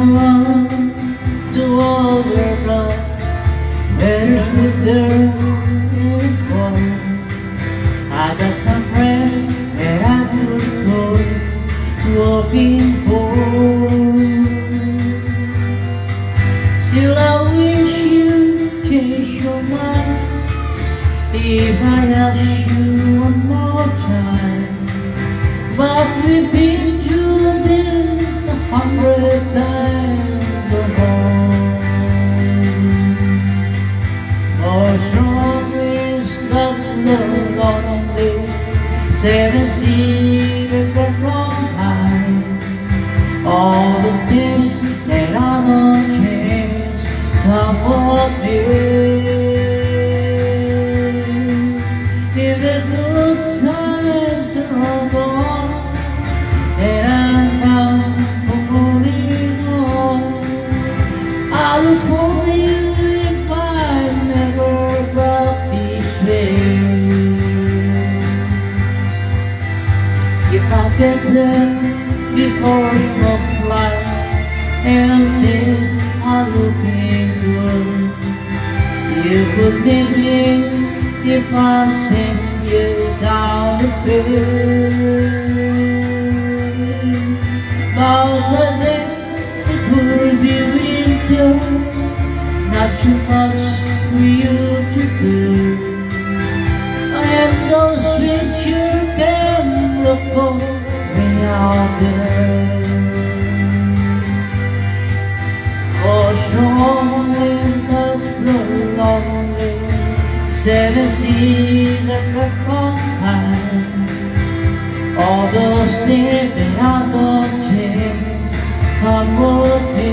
love to overflow. Where's the dirt for? I got some friends that I could go looking for. Still I wish you change your mind. If I ask you one more time, but we've been through this 100 times before. For strong is that the lonely, 7 seas that run high. All the things that I don't change, top of you. If the good times are gone, and I'm bound for moving on, I will for you if I never felt this way. If I get there before smoke flies and things are looking good, you could meet me if I send you down the field. About the day it will be winter, not too much for you to do, and those streets you can look for way out there. For strong winds blow lonely, 7 seas that come high. All those things that I don't change, come with me.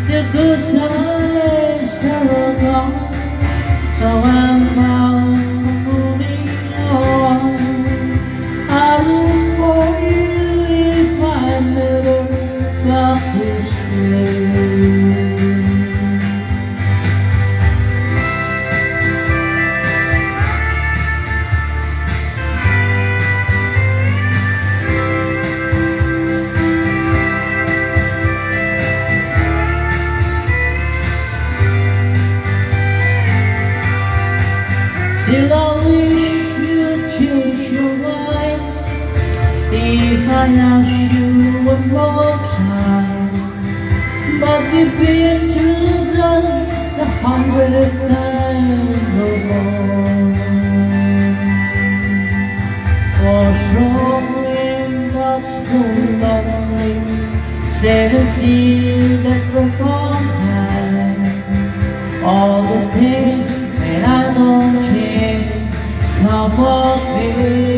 The good times are gone, so I'm bound for moving on. I look for you if I never got this way. Still I wish you'd change your mind. If I ask you one more time, but we've been through the 100 times or more. For strong wind that's so lonely, 7 seas that were gone high. All the things that I don't change, come on, baby.